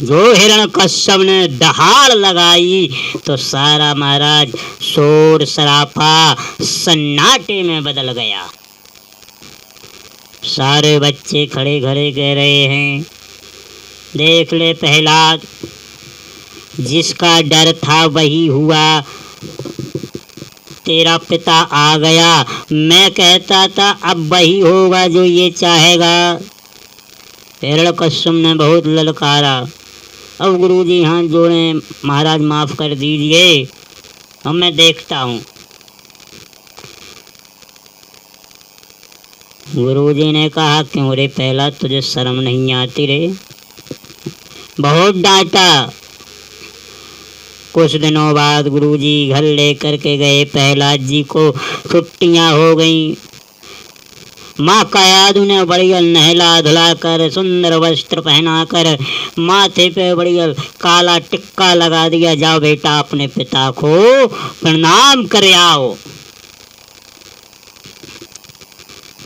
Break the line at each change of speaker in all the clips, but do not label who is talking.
जो हिरण्यकश्यप ने दहाड़ लगाई तो सारा महाराज शोर सरापा सन्नाटे में बदल गया। सारे बच्चे खड़े खड़े कह रहे हैं, देख ले प्रहलाद, जिसका डर था वही हुआ। तेरा पिता आ गया, मैं कहता था अब वही होगा जो ये चाहेगा। हिरण्यकश्यप ने बहुत ललकारा। अब गुरुजी हाथ जोड़े, महाराज माफ कर दीजिए, अब मैं देखता हूँ। गुरुजी ने कहा, क्यों रे प्रहलाद, तुझे शर्म नहीं आती रे? बहुत डांटा। कुछ दिनों बाद गुरुजी घर लेकर के गए प्रहलाद जी को। छुट्टियां हो गई। माँ का याद उन्हें बढ़िया नहला धुला कर, सुंदर वस्त्र पहना कर, माथे पे बढ़िया काला टिक्का लगा दिया। जाओ बेटा, अपने पिता को प्रणाम कर आओ।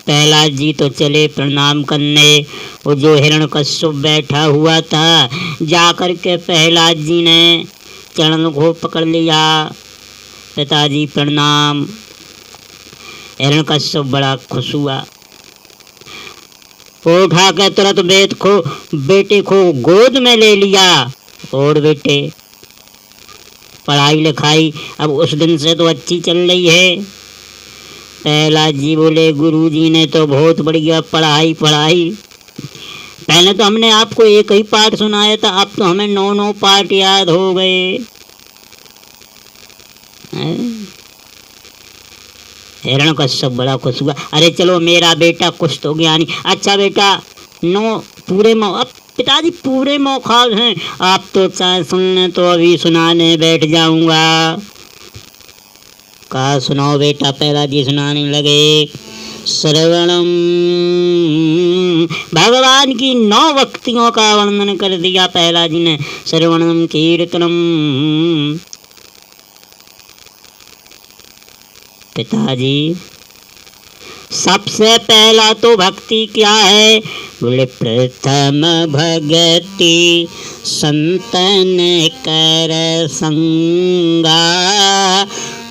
प्रहलाद जी तो चले प्रणाम करने। वो जो हिरण्यकश्यप बैठा हुआ था, जाकर के प्रहलाद जी ने चरण को पकड़ लिया। पिताजी प्रणाम। हिरण्यकश्यप बड़ा खुश हुआ। उठा के तुरंत बेटे को गोद में ले लिया। और बेटे, पढ़ाई लिखाई अब उस दिन से तो अच्छी चल रही है? प्रहलाद जी बोले, गुरुजी ने तो बहुत बढ़िया पढ़ाई। पहले तो हमने आपको एक ही पाठ सुनाया था, अब तो हमें 9 पाठ याद हो गए। हिरण्यकश्यप बड़ा खुश हुआ। अरे चलो, मेरा बेटा कुछ तो ज्ञानी। अच्छा बेटा, अब पिताजी पूरे मौखाज हैं, आप तो चाहे सुनने तो अभी सुनाने बैठ जाऊंगा। कहा, सुनाओ बेटा। प्रहलाद जी सुनाने लगे। श्रवणम, भगवान की 9 भक्तियों का वर्णन कर दिया प्रहलाद जी ने। श्रवणम कीर्तनम। पिताजी, सबसे पहला तो भक्ति क्या है? बोले, प्रथम भगति संतन कर संगा,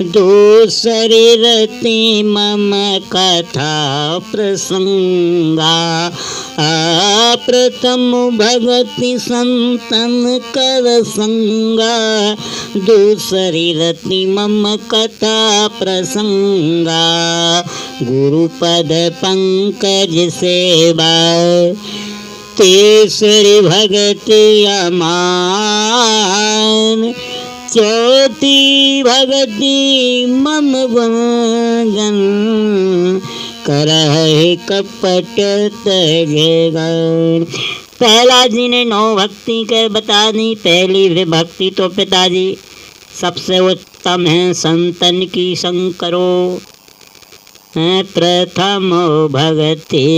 दूसरी रति मम कथा प्रसंगा। प्रथम भगति संतन कर संगा, दूसरी रति मम कथा प्रसंगा। गुरुपद पंकज सेवा, तीसरी भगति अमान, चौथी भगति मम वंदन, करहि कपट त्यजेगा। प्रहलाद जी ने 9 भक्ति के बता दी। पहली भक्ति तो पिताजी सबसे उत्तम है, संतन की संग करो। प्रथम भगति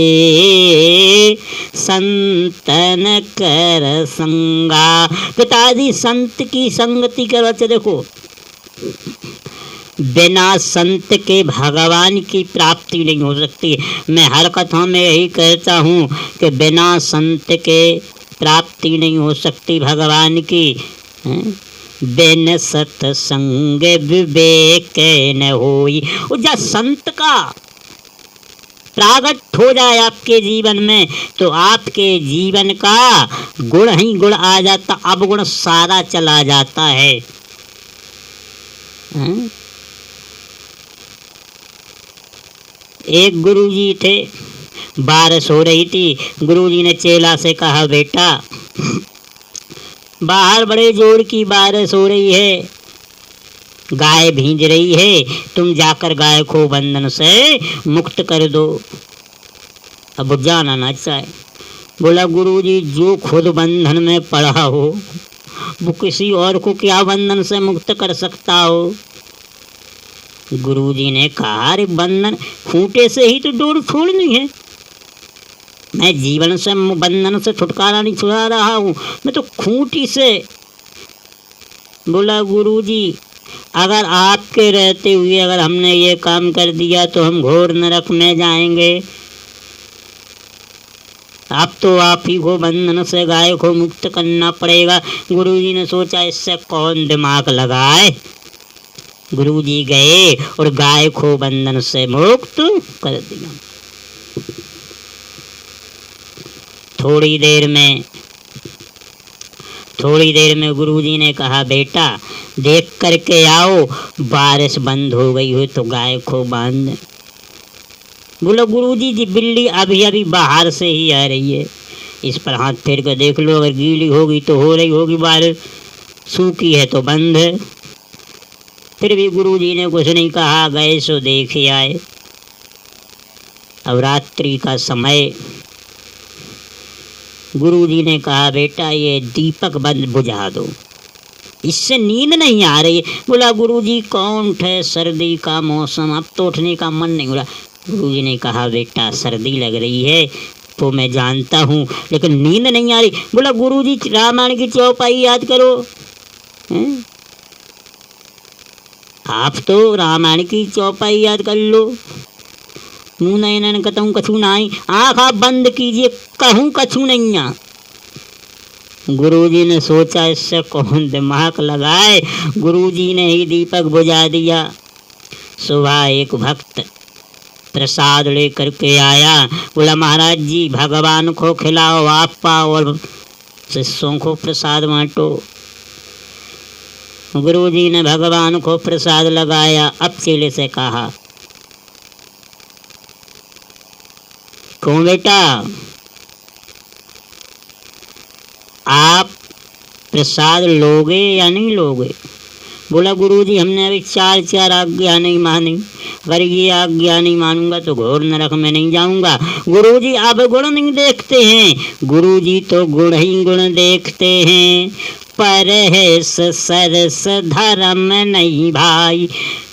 संतन कर संगा। पिताजी संत की संगति करो। अच्छा देखो, बिना संत के भगवान की प्राप्ति नहीं हो सकती। मैं हर कथा में यही कहता हूँ कि बिना संत के प्राप्ति नहीं हो सकती भगवान की। बिन सत्संग विवेक न होई। जब संत का प्रागट हो जाए आपके जीवन में तो आपके जीवन का गुण ही गुण आ जाता, अवगुण सारा चला जाता है। एक गुरुजी थे, बारिश हो रही थी। गुरुजी ने चेला से कहा, बेटा बाहर बड़े जोर की बारिश हो रही है, गाय भींज रही है, तुम जाकर गाय को बंधन से मुक्त कर दो। अब जाना ना चाहे। बोला, गुरुजी जो खुद बंधन में पड़ा हो वो किसी और को क्या बंधन से मुक्त कर सकता हो? गुरुजी ने कहा, अरे बंधन खूंटे से ही तो डोर छोड़नी है। मैं जीवन से बंधन से छुटकारा नहीं छुड़ा रहा हूँ, मैं तो खूंटी से। बोला, गुरुजी अगर आपके रहते हुए अगर हमने ये काम कर दिया तो हम घोर नरक में जाएंगे। अब तो आप ही को बंधन से गाय को मुक्त करना पड़ेगा। गुरुजी ने सोचा इससे कौन दिमाग लगाए। गुरुजी गए और गाय को बंधन से मुक्त कर दिया। थोड़ी देर में गुरुजी ने कहा बेटा देख करके आओ, बारिश बंद हो गई हो तो गाय को बांध। बोला गुरुजी जी बिल्ली अभी अभी बाहर से ही आ रही है, इस पर हाथ फेर कर देख लो, अगर गीली होगी तो हो रही होगी बारिश, सूखी है तो बंद है। फिर भी गुरुजी ने कुछ नहीं कहा, गए सो देख आए। अब रात्रि का समय, गुरुजी ने कहा बेटा ये दीपक बंद बुझा दो, इससे नींद नहीं आ रही है। बोला गुरुजी कौन उठे, सर्दी का मौसम, अब तो उठने का मन नहीं हो रहा। गुरुजी ने कहा बेटा सर्दी लग रही है तो मैं जानता हूँ, लेकिन नींद नहीं आ रही। बोला गुरुजी रामायण की चौपाई याद करो। आप तो रामायण की चौपाई याद कर लो। मुँह नहीं कहूँ कछू नहीं, आँख आप बंद कीजिए, कहूँ कछू नहीं आ। गुरुजी ने सोचा इससे कौन दिमाग लगाए, गुरुजी ने ही दीपक बुझा दिया। सुबह एक भक्त प्रसाद लेकर के आया। बोला महाराज जी भगवान को खिलाओ, आप पाओ और शिष्यों को प्रसाद बांटो। गुरुजी ने भगवान को प्रसाद लगाया। अब चेले से कहा क्यों बेटा आप प्रसाद लोगे या नहीं लोगे? बोला गुरुजी हमने अभी चार आज्ञा नहीं मानी, अगर ये आज्ञा नहीं मानूंगा तो घोर नरक में नहीं जाऊंगा। गुरुजी आप गुण नहीं देखते हैं, गुरुजी तो गुण ही गुण देखते हैं, परहेस सरस धर्म नहीं भाई।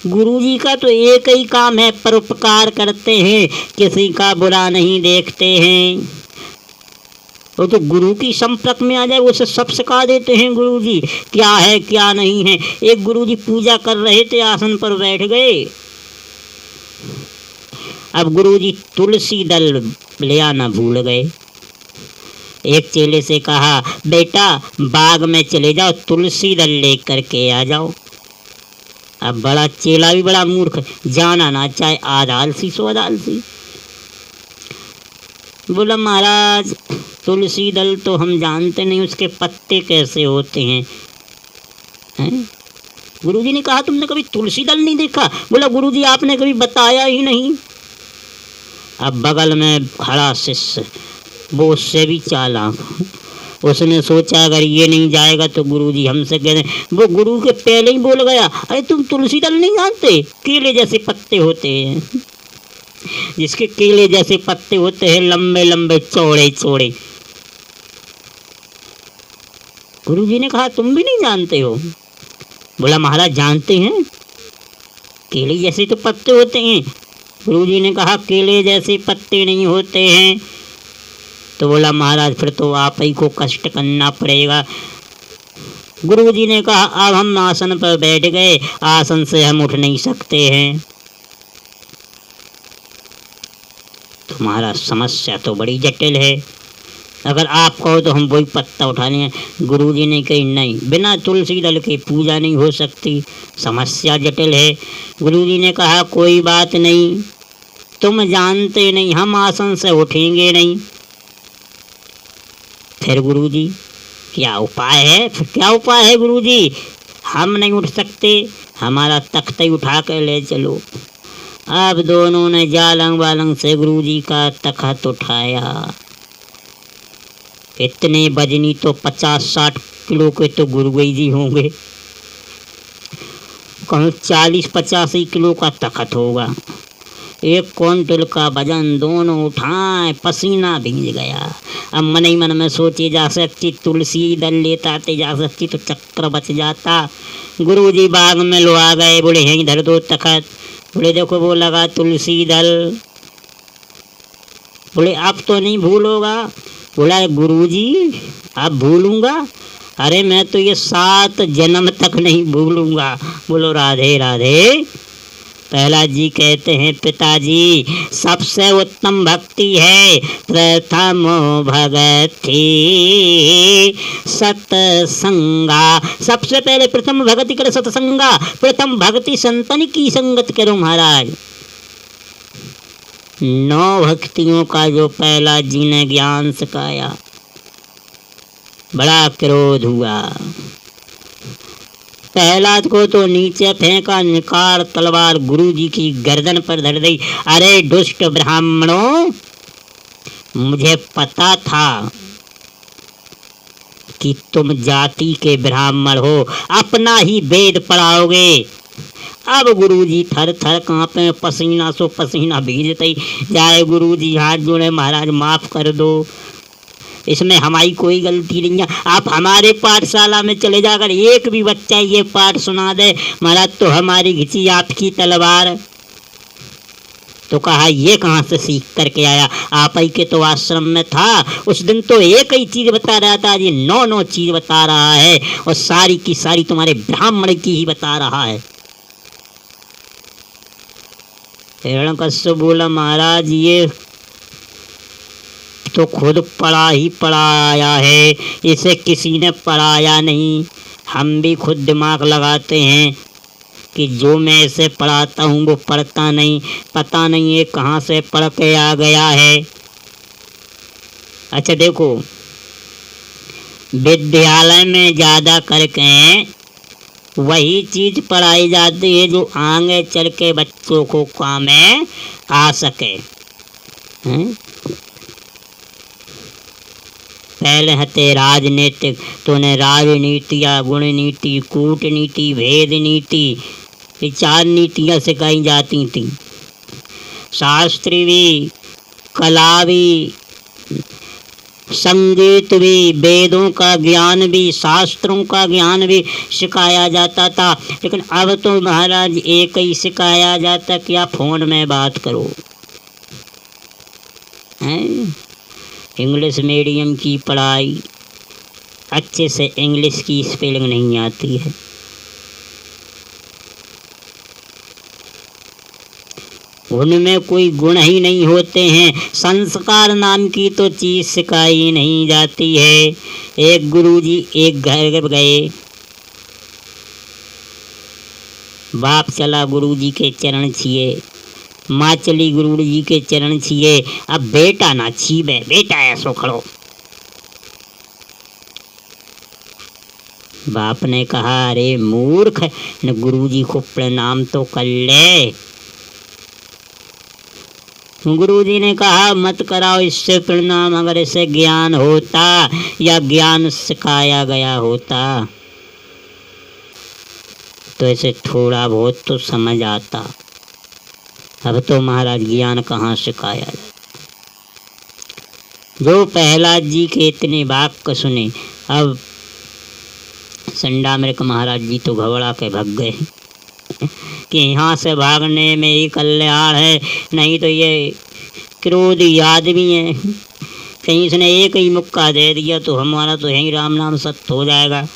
गुरुजी का तो एक ही काम है, परोपकार करते हैं, किसी का बुरा नहीं देखते हैं। वो तो गुरु की संपर्क में आ जाए उसे सब सिखा देते हैं गुरुजी, क्या है क्या नहीं है। एक गुरुजी पूजा कर रहे थे, आसन पर बैठ गए। अब गुरुजी तुलसी दल ले आना भूल गए। एक चेले से कहा बेटा बाग में चले जाओ, तुलसी दल लेकर के आ जाओ। अब बड़ा चेला भी बड़ा मूर्ख, जाना ना चाहे, आलसी सो आलसी। बोला महाराज तुलसी दल तो हम जानते नहीं, उसके पत्ते कैसे होते हैं? गुरुजी ने कहा तुमने कभी तुलसी दल नहीं देखा? बोला गुरुजी आपने कभी बताया ही नहीं। अब बगल में खड़ा शिष्य, वो उससे भी चालाक, उसने सोचा अगर ये नहीं जाएगा तो गुरुजी हमसे कह रहे। वो गुरु के पहले ही बोल गया अरे तुम तुलसी दल नहीं जानते, केले जैसे पत्ते होते हैं, जिसके केले जैसे पत्ते होते हैं, लंबे लंबे चौड़े चौड़े। गुरुजी ने कहा तुम भी नहीं जानते हो? बोला महाराज जानते हैं, केले जैसे तो पत्ते होते हैं। गुरुजी ने कहा केले जैसे पत्ते नहीं होते हैं। तो बोला महाराज फिर तो आप ही को कष्ट करना पड़ेगा। गुरुजी ने कहा अब हम आसन पर बैठ गए, आसन से हम उठ नहीं सकते हैं। तुम्हारा समस्या तो बड़ी जटिल है, अगर आप कहो तो हम वही पत्ता उठा लें। गुरुजी ने कही नहीं, बिना तुलसी दल के पूजा नहीं हो सकती, समस्या जटिल है। गुरुजी ने कहा कोई बात नहीं, तुम जानते नहीं, हम आसन से उठेंगे नहीं। फिर गुरुजी क्या उपाय है? फिर क्या उपाय है गुरुजी? हम नहीं उठ सकते, हमारा तख्त ही उठा कर ले चलो। अब दोनों ने जालंग वालंग से गुरुजी का तख्त उठाया। इतने वजनी तो 50-60 किलो के तो गुरुजी जी होंगे, कहीं 40-85 किलो का तख्त होगा। 1 क्विंटल का वजन दोनों उठाए, पसीना भीग गया। अब मन ही मन में सोचे जा सकती तुलसी दल लेता ते जा सकती तो चक्कर बच जाता। गुरुजी बाग में लो आ गए, बोले हैं इधर दो तख्त। बोले देखो वो लगा तुलसी दल। बोले अब तो नहीं भूलोगा? बोला गुरुजी अब भूलूंगा? अरे मैं तो ये 7 जन्म तक नहीं भूलूंगा। बोलो राधे राधे। प्रहलाद जी कहते हैं पिताजी सबसे उत्तम भक्ति है प्रथम भगति सत्संगा। सबसे पहले प्रथम भक्ति करो सत्संगा, प्रथम भक्ति संतन की संगत करो महाराज। 9 भक्तियों का जो प्रहलाद जी ने ज्ञान सिखाया, बड़ा क्रोध हुआ। प्रहलाद को तो नीचे फेंका, निकाल तलवार गुरु जी की गर्दन पर धर दी। अरे दुष्ट ब्राह्मणों, मुझे पता था कि तुम जाति के ब्राह्मण हो, अपना ही वेद पढ़ाओगे। अब गुरुजी थर थर कांपे, पसीना सो पसीना भीजते जाए। गुरुजी हाथ जोड़े, महाराज माफ कर दो, इसमें हमारी कोई गलती नहीं है। आप हमारे पाठशाला में चले जाकर एक भी बच्चा ये पाठ सुना दे, महाराज तो हमारी घिची आपकी तलवार। तो कहा ये कहाँ से सीख करके आया, आप ही के तो आश्रम में था। उस दिन तो एक ही चीज बता रहा था, ये 9 चीज बता रहा है और सारी की सारी तुम्हारे ब्राह्मण की ही बता रहा है। हिरण्यकश्यप बोला महाराज ये तो खुद पढ़ा ही पढ़ाया है, इसे किसी ने पढ़ाया नहीं। हम भी खुद दिमाग लगाते हैं कि जो मैं इसे पढ़ाता हूँ वो पढ़ता नहीं, पता नहीं ये कहाँ से पढ़ के आ गया है। अच्छा देखो, विद्यालय में ज़्यादा करके वही चीज़ पढ़ाई जाती है जो आगे चल के बच्चों को काम में आ सके। पहले हते राजनीतिक, तो ने राजनीतियाँ, गुण नीति, कूटनीति, भेद नीति, ये 4 नीतियाँ सिखाई जाती थी। शास्त्री भी, कला भी, संगीत भी, वेदों का ज्ञान भी, शास्त्रों का ज्ञान भी सिखाया जाता था। लेकिन अब तो महाराज एक ही सिखाया जाता कि आप फोन में बात करो। हैं इंग्लिश मीडियम की पढ़ाई, अच्छे से इंग्लिश की स्पेलिंग नहीं आती है। उनमें कोई गुण ही नहीं होते हैं, संस्कार नाम की तो चीज़ सिखाई नहीं जाती है। एक गुरुजी एक घर गए, बाप चला गुरुजी के चरण छिए, माँ चली गुरुजी के चरण छिए। अब बेटा ना छीबे, बेटा ऐसो खड़ो। बाप ने कहा अरे मूर्ख, न गुरुजी को प्रणाम तो कर ले। गुरुजी ने कहा मत कराओ इससे प्रणाम, अगर इसे ज्ञान होता या ज्ञान सिखाया गया होता तो इसे थोड़ा बहुत तो समझ आता। अब तो महाराज ज्ञान कहाँ सिखाया जाए। जो प्रहलाद जी के इतने वाक्य सुने, अब संडामृक महाराज जी तो घबरा के भाग गए कि यहाँ से भागने में ही कल्याण है, नहीं तो ये क्रोधी आदमी है, कहीं इसने एक ही मुक्का दे दिया तो हमारा तो यही राम नाम सत्य हो जाएगा।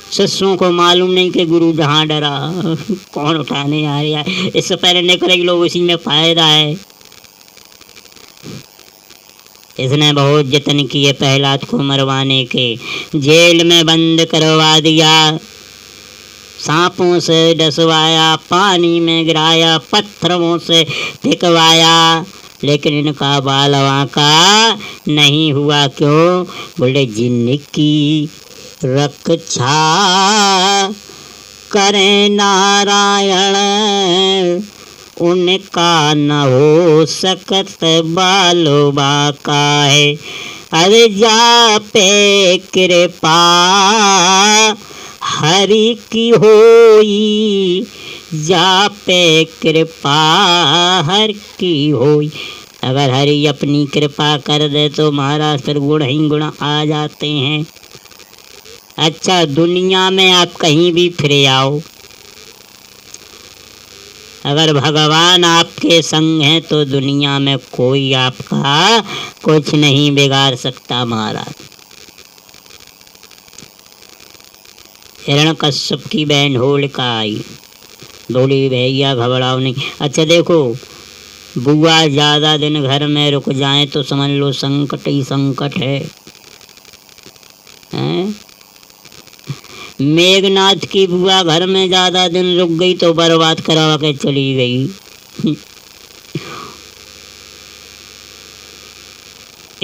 शिष्यों को मालूम नहीं कि गुरु जहाँ डरा कौन उठाने आ रहा है, इससे पहले निकले लोग इसी में फायदा है। इसने बहुत जतन किए प्रहलाद को मरवाने के, जेल में बंद करवा दिया, सांपों से डसवाया, पानी में गिराया, पत्थरों से फेंकवाया, लेकिन इनका बालवा का नहीं हुआ। क्यों? बोले जिनकी रक्षा करे नारायण, उनका न हो सकत बालो बाका है। अरे जा पे कृपा हरि की होई, जा पे कृपा हर की होई। अगर हरि अपनी कृपा कर दे तो महाराज फिर गुण ही गुण आ जाते हैं। अच्छा, दुनिया में आप कहीं भी फिरे आओ, अगर भगवान आपके संग हैं तो दुनिया में कोई आपका कुछ नहीं बिगाड़ सकता महाराज। हिरण्यकश्यप की बहन होलिका आई, बोली भैया घबराओ नहीं। अच्छा देखो, बुआ ज़्यादा दिन घर में रुक जाए तो समझ लो संकट ही संकट है, हैं? मेघनाथ की बुआ घर में ज़्यादा दिन रुक गई तो बर्बाद करवा के चली गई।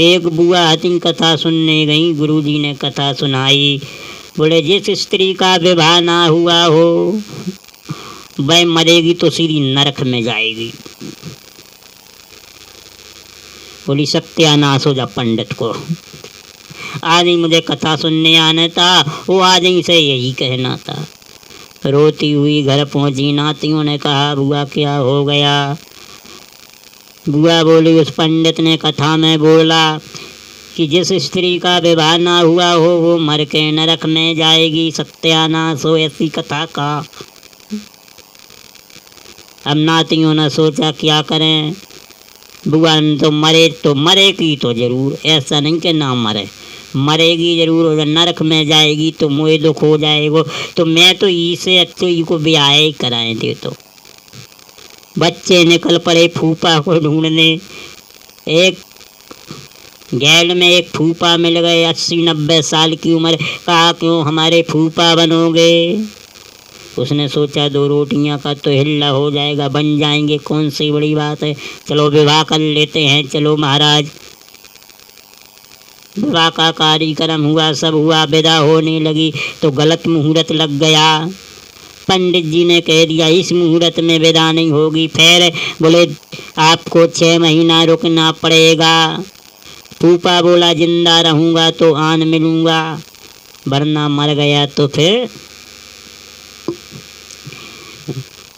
एक बुआ हथिन कथा सुनने गई, गुरुजी ने कथा सुनाई। बोले जिस स्त्री का विवाह ना हुआ हो वह मरेगी तो सीधी नरक में जाएगी। बोली सत्यानाश हो जा पंडित को, आज ही मुझे कथा सुनने आना था, वो आज ही से यही कहना था। रोती हुई घर पहुंची, नातियों ने कहा बुआ क्या हो गया? बुआ बोली उस पंडित ने कथा में बोला कि जिस स्त्री का विवाह ना हुआ हो वो मर के नरक में जाएगी, सत्यानाश हो ऐसी कथा का। अब नातियों ने सोचा क्या करें, बुआ तो मरेगी तो जरूर, ऐसा नहीं कि ना मरे, मरेगी जरूर, अगर नरक में जाएगी तो मुझे दुख हो जाएगा, तो मैं तो इसे अच्छे ही को ब्याह ही कराए थे। तो बच्चे निकल पड़े फूफा को ढूंढने। एक गैल में एक फूफा मिल गए, 80-90 साल की उम्र। कहा क्यों हमारे फूफा बनोगे? उसने सोचा 2 रोटियां का तो हिल्ला हो जाएगा, बन जाएंगे, कौन सी बड़ी बात है, चलो विवाह कर लेते हैं। चलो महाराज, विवाह का कार्यक्रम हुआ, सब हुआ, विदा होने लगी तो गलत मुहूर्त लग गया। पंडित जी ने कह दिया इस मुहूर्त में विदा नहीं होगी। फिर बोले आपको 6 महीना रुकना पड़ेगा। फूफा बोला जिंदा रहूंगा तो आन मिलूंगा, वरना मर गया तो फिर।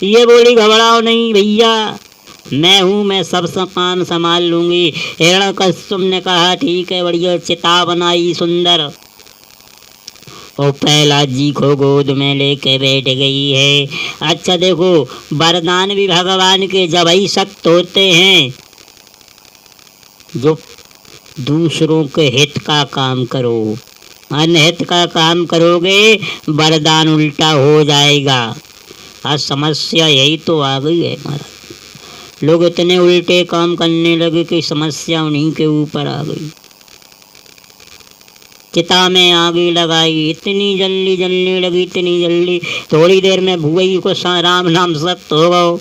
ये बोली घबराओ नहीं भैया, मैं हूँ, मैं सब काम संभाल लूंगी। हिरण्यकश्यप ने कहा ठीक है, बढ़िया चिता बनाई सुंदर, और प्रहलाद जी को गोद में लेके बैठ गई है। अच्छा देखो, वरदान भी भगवान के जब ही सख्त होते हैं, जो दूसरों के हित का काम करो, अनहित का काम करोगे वरदान उल्टा हो जाएगा। आज समस्या यही तो आ गई है हमारा, लोग इतने उल्टे काम करने लगे कि समस्या उन्हीं के ऊपर आ गई। चिता में आगे लगाई, इतनी जल्दी जलने लगी, इतनी जल्दी, थोड़ी देर में भुवई को राम नाम सख्त हो गो।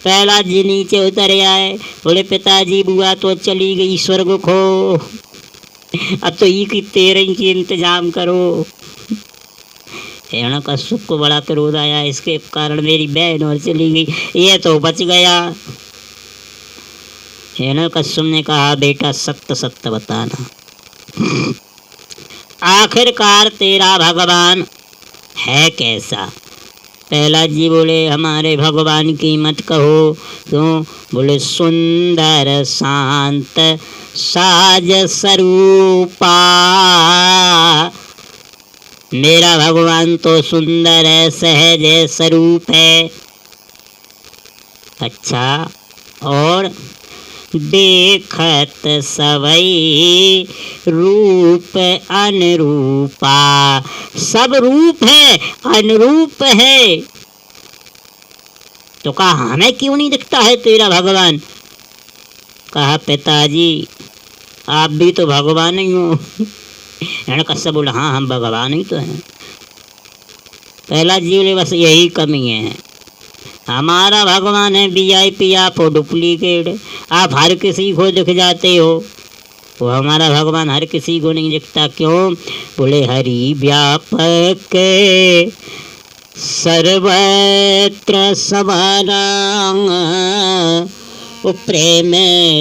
प्रहलाद जी नीचे उतर आए, बोले पिताजी बुआ तो चली गई स्वर्ग को, अब तो ई की 13 की इंतजाम करो। हिरण्यकश्यप को बड़ा क्रोध आया, इसके कारण मेरी बहन और चली गई, ये तो बच गया। हिरण्यकश्यप ने कहा बेटा सत्य सत्य बताना, आखिरकार तेरा भगवान है कैसा? प्रहलाद जी बोले हमारे भगवान की मत कहो। क्यों? बोले सुंदर शांत साज स्वरूपा, मेरा भगवान तो सुंदर है, सहज है, स्वरूप है। अच्छा, और देखत सवई रूप अनुरूपा, सब रूप है अनुरूप है। तो कहा हमें क्यों नहीं दिखता है तेरा भगवान? कहा पिताजी आप भी तो भगवान ही हो। हिरण्यकश्यप बोला हाँ हम भगवान ही तो हैं। प्रहलाद जी बोले बस यही कमी है, हमारा भगवान है VIP, आप हो डुप्लीकेट, आप हर किसी को दिख जाते हो, वो हमारा भगवान हर किसी को नहीं दिखता। क्यों? बोले हरि व्यापक सर्वत्र समाना, वो प्रेम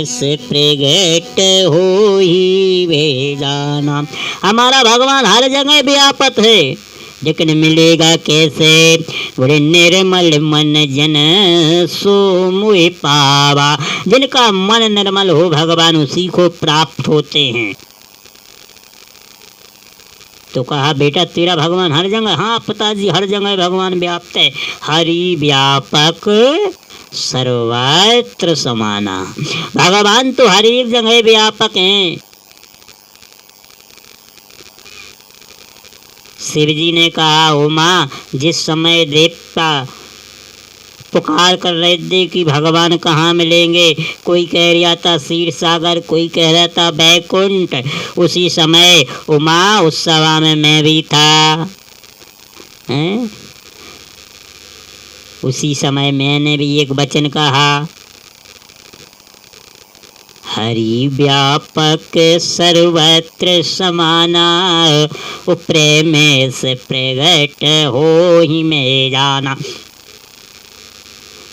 से प्रगट हो ही वेदाना। हमारा भगवान हर जगह व्यापक है, लेकिन मिलेगा कैसे? बोले निर्मल मन जन सो मुझे पावा, जिनका मन निर्मल हो भगवान उसी को प्राप्त होते हैं। तो कहा बेटा तेरा भगवान हर जगह? हाँ पिताजी हर जगह भगवान व्याप्त है, हरि व्यापक सर्वत्र समाना, भगवान तो हर एक जगह व्यापक हैं। शिव जी ने कहा उमा जिस समय देवता पुकार कर रहे थे कि भगवान कहाँ मिलेंगे। कोई कह रहा था क्षीर सागर, कोई कह रहा था बैकुंठ। उसी समय उमा उस सभा में मैं भी था, हैं? उसी समय मैंने भी एक वचन कहा, हरि व्यापक सर्वत्र समाना, प्रेम से प्रगट हो ही में जाना।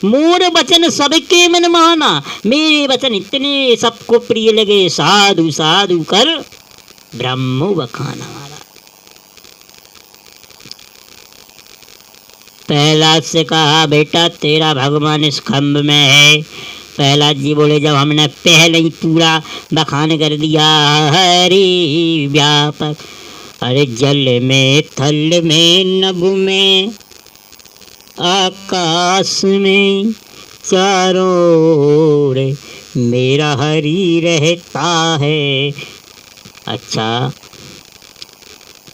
मोर वचन सबके मन माना, मेरे वचन इतने सबको प्रिय लगे, साधु साधु कर ब्रह्म बखाना वाला। प्रहलाद से कहा, बेटा तेरा भगवान इस खम्भ में है। प्रहलाद जी बोले, जब हमने पहले ही पूरा बखान कर दिया, हरि व्यापक, अरे जल में थल में नभ में आकाश में चारों ओर मेरा हरि रहता है। अच्छा,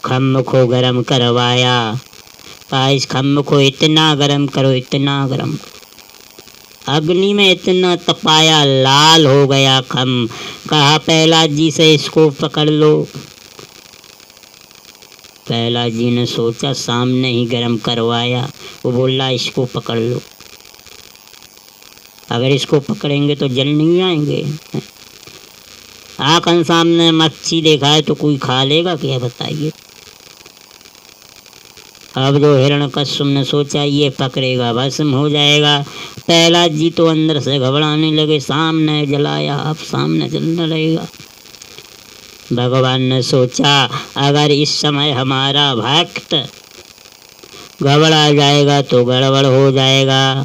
खम्भ को गरम करवाया, कहा इस खम्भ को इतना गरम करो, इतना गरम। अग्नि में इतना तपाया, लाल हो गया खम्भ। कहा प्रहलाद जी से इसको पकड़ लो। प्रहलाद जी ने सोचा, सामने ही गरम करवाया, वो बोला इसको पकड़ लो। अगर इसको पकड़ेंगे तो जल नहीं आएंगे। आंखन सामने मच्छी देखा है तो कोई खा लेगा क्या, बताइए। अब जो हिरण्यकश्यप ने सोचा ये पकड़ेगा भस्म हो जाएगा। प्रहलाद जी तो अंदर से घबराने लगे, सामने जलाया, अब सामने जलने लगेगा। भगवान ने सोचा अगर इस समय हमारा भक्त घबरा जाएगा तो गड़बड़ हो जाएगा।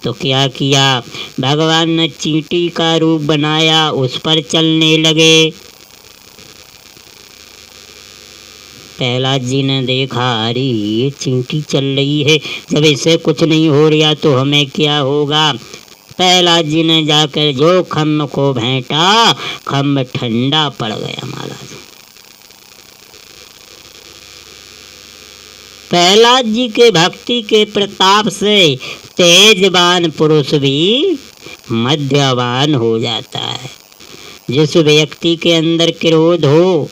तो क्या किया, भगवान ने चींटी का रूप बनाया, उस पर चलने लगे। प्रहलाद जी ने देखा, अरे ये चींटी चल रही है, जब इसे कुछ नहीं हो रहा तो हमें क्या होगा। प्रहलाद जी ने जाकर जो खम्भ को भेंटा, खम्भ ठंडा पड़ गया महाराज। प्रहलाद जी के भक्ति के प्रताप से तेजवान पुरुष भी मध्यवान हो जाता है। जिस व्यक्ति के अंदर क्रोध हो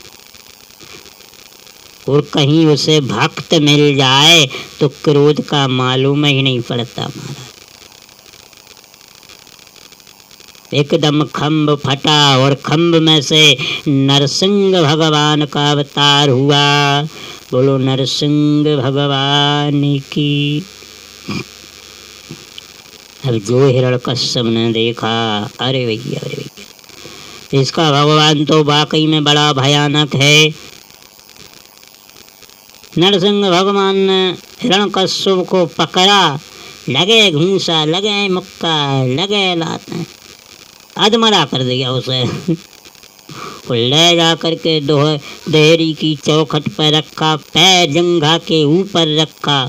और कहीं उसे भक्त मिल जाए तो क्रोध का मालूम ही नहीं पड़ता महाराज। एकदम खम्भ फटा और खम्भ में से नरसिंह भगवान का अवतार हुआ। बोलो नरसिंह भगवान की। अब जो हिरण्यकश्यप ने देखा, अरे भैया अरे भैया, इसका भगवान तो वाकई में बड़ा भयानक है। नरसिंह भगवान ने हिरण्यकश्यप को पकड़ा, लगे घूंसा, लगे मुक्का, लगे लाते, अधमरा कर दिया उसे। ले जा करके देहरी की चौखट पर रखा, पैर जंघा के ऊपर रखा।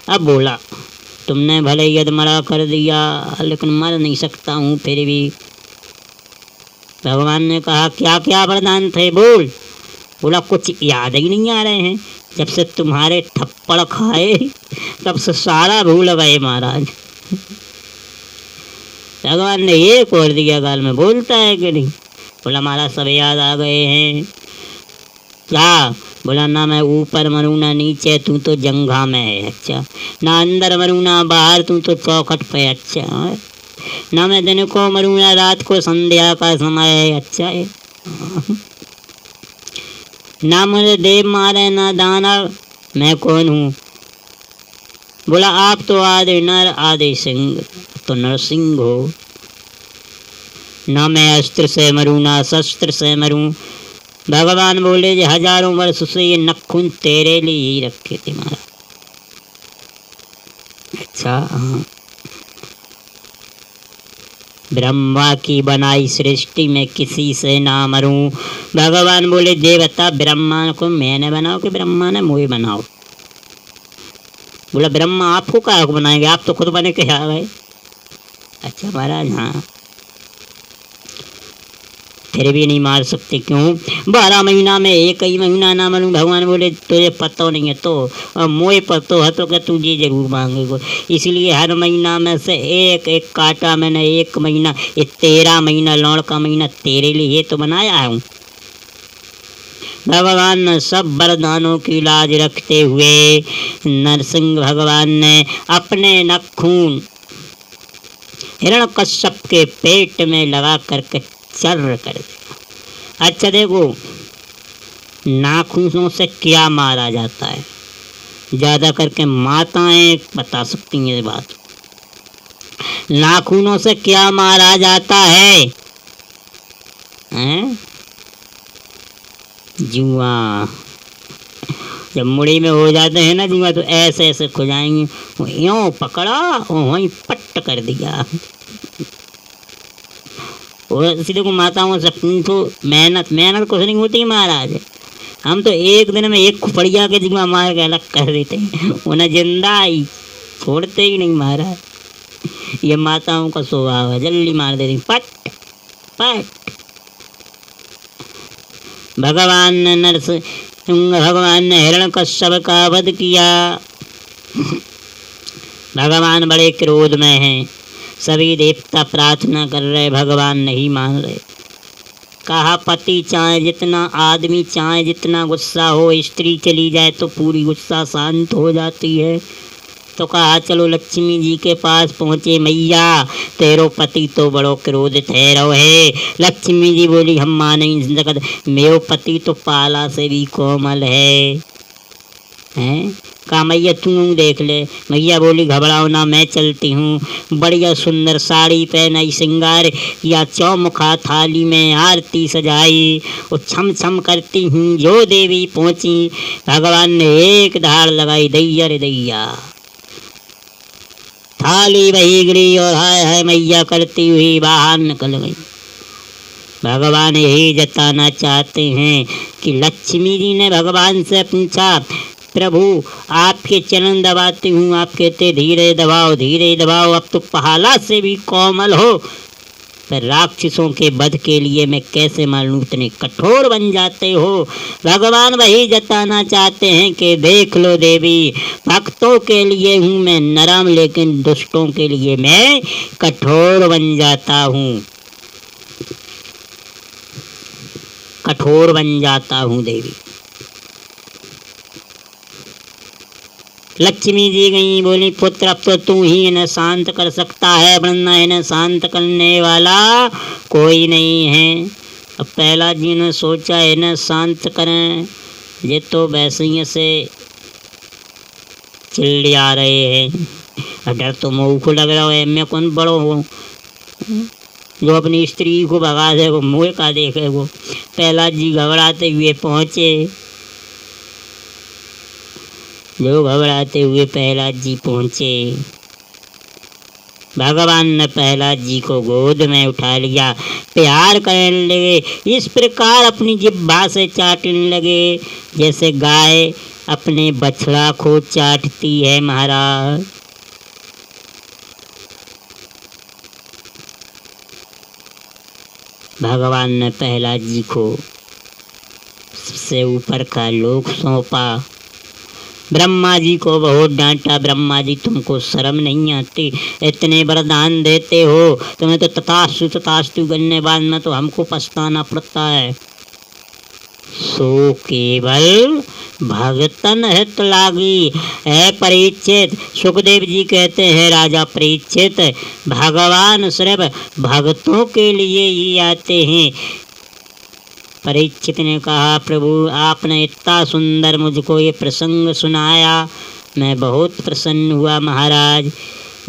अब बोला, तुमने भले ही अधमरा कर दिया लेकिन मर नहीं सकता हूँ फिर भी। भगवान ने कहा, क्या क्या वरदान थे बोल। बोला, कुछ याद ही नहीं आ रहे हैं, जब से तुम्हारे थप्पड़ खाए तब से सारा भूल गए महाराज। भगवान ने एक और दिया गाल में, बोलता है कि नहीं। बोला, हमारा सब याद आ गए हैं। क्या? बोला, ना मैं ऊपर मरूँ ना नीचे, तू तो जंघा में है। अच्छा, ना अंदर मरूँ ना बाहर, तू तो चौखट पे। अच्छा, ना मैं दिन को मरूँ ना रात को, संध्या का समय है। अच्छा है, ना मुझे देव मारे ना दानव, मैं कौन हूँ। बोला, आप तो आदि नर आदि सिंह, तो नरसिंह हो। ना मैं अस्त्र से मरूं ना शस्त्र से मरूं। भगवान बोले, जो हजारों वर्ष से ये नखून तेरे लिए ही रखे थे महाराज। अच्छा, हाँ। ब्रह्मा की बनाई सृष्टि में किसी से ना मरूं। भगवान बोले, देवता ब्रह्मा को मैंने बनाओ कि ब्रह्मा ने मुझे बनाओ। बोला, ब्रह्मा आपको क्या बनाएंगे, आप तो खुद बने के आ गए। अच्छा महाराज, हाँ। फिर भी नहीं मार सकते। क्यों? 12 महीना में एक ही महीना ना मालूम। भगवान बोले तुझे पता नहीं है तो मोए पतो है तो क्या तुझे जरूर मांगेगो। इसलिए हर महीना में से एक एक काटा मैंने एक महीना, ये 13 महीना लौड़ का महीना तेरे लिए तो बनाया हूँ। भगवान ने सब वरदानों की लाज रखते हुए नरसिंह भगवान ने अपने नखून हिरण्यकश्यप के पेट में लगा करके चर्र कर दिया। अच्छा देखो, नाखूनों से क्या मारा जाता है, ज्यादा करके माताएं बता सकती हैं ये बात। नाखूनों से क्या मारा जाता है? हैं? जुआ। जब मुड़ी में हो जाते हैं ना जुआ तो ऐसे ऐसे खो जाएंगे। यूं पकड़ा और वहीं पट्ट कर दिया। सीधे को माताओं से पूछो, मेहनत कुछ नहीं होती महाराज। हम तो एक दिन में एक खुपड़िया के जुआ मार के अलग कर देते हैं, उन्हें जिंदा ही छोड़ते ही नहीं महाराज। ये माताओं का स्वभाव है, जल्दी मार देती पट पट। भगवान ने भगवान ने हिरण्यकश्यप का वध किया। भगवान बड़े क्रोध में हैं। सभी देवता प्रार्थना कर रहे, भगवान नहीं मान रहे। कहा पति चाहे जितना, आदमी चाहे जितना गुस्सा हो, स्त्री चली जाए तो पूरी गुस्सा शांत हो जाती है। तो कहा चलो लक्ष्मी जी के पास पहुँचे। मैया तेरो पति तो बड़ो क्रोधित है रो है। लक्ष्मी जी बोली हम माने जगत, मेरो पति तो पाला से भी कोमल है। कहा मैया तू देख ले। मैया बोली घबराओ ना, मैं चलती हूँ। बढ़िया सुंदर साड़ी पहनाई, श्रृंगार किया, चौमुखा थाली में आरती सजाई और छम छम करती हूँ जो देवी पहुँची। भगवान ने एक धार लगाई, दैया रे दैया, थाली बही गिरी और हाय हाय मैया करती हुई बाहर निकल गई। भगवान यही जताना चाहते हैं कि लक्ष्मी जी ने भगवान से पूछा प्रभु आपके चरण दबाती हूँ, आप कहते धीरे दबाओ धीरे दबाओ, अब तो पहाला से भी कोमल हो, पर राक्षसों के वध के लिए मैं कैसे मालूम इतने कठोर बन जाते हो। भगवान वही जताना चाहते हैं कि देख लो देवी, भक्तों के लिए हूँ मैं नरम, लेकिन दुष्टों के लिए मैं कठोर बन जाता हूँ, कठोर बन जाता हूँ देवी। लक्ष्मी जी गई, बोली पुत्र अब तो तू ही इन्हें शांत कर सकता है, वरना इन्हें शांत करने वाला कोई नहीं है। अब प्रहलाद जी ने सोचा इन्हें शांत करें, ये तो वैसे ही से चिल्ला रहे हैं। डर तो मुँह को लग रहा है, मैं कौन बड़ो हूँ जो अपनी स्त्री को भगा दे, वो मुँह का देखे। वो प्रहलाद जी घबराते हुए पहुँचे। जो घबराते हुए प्रहलाद जी पहुँचे, भगवान ने प्रहलाद जी को गोद में उठा लिया, प्यार करने लगे। इस प्रकार अपनी जिह्वा से चाटने लगे जैसे गाय अपने बछड़ा को चाटती है महाराज। भगवान ने प्रहलाद जी को सबसे ऊपर का लोक सौंपा। ब्रह्मा जी को बहुत डांटा, ब्रह्मा जी तुमको शर्म नहीं आती, इतने वरदान देते हो, तुम्हें तो तथास्तु करने बाद में तो हमको पछताना पड़ता है। सो केवल भगतन हित लागी है परीक्षित। सुखदेव जी कहते हैं राजा परीक्षित, भगवान सिर्फ भक्तों के लिए ही आते हैं। परीक्षित ने कहा प्रभु आपने इतना सुंदर मुझको ये प्रसंग सुनाया, मैं बहुत प्रसन्न हुआ महाराज।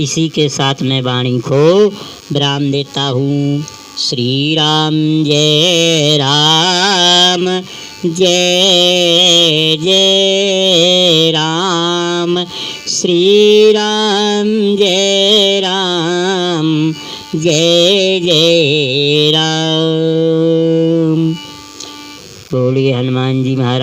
इसी के साथ मैं वाणी को विराम देता हूँ। श्री राम जय राम, जय जय राम, श्री राम जय राम, जय जय राम। बोलिए हनुमान जी महाराज।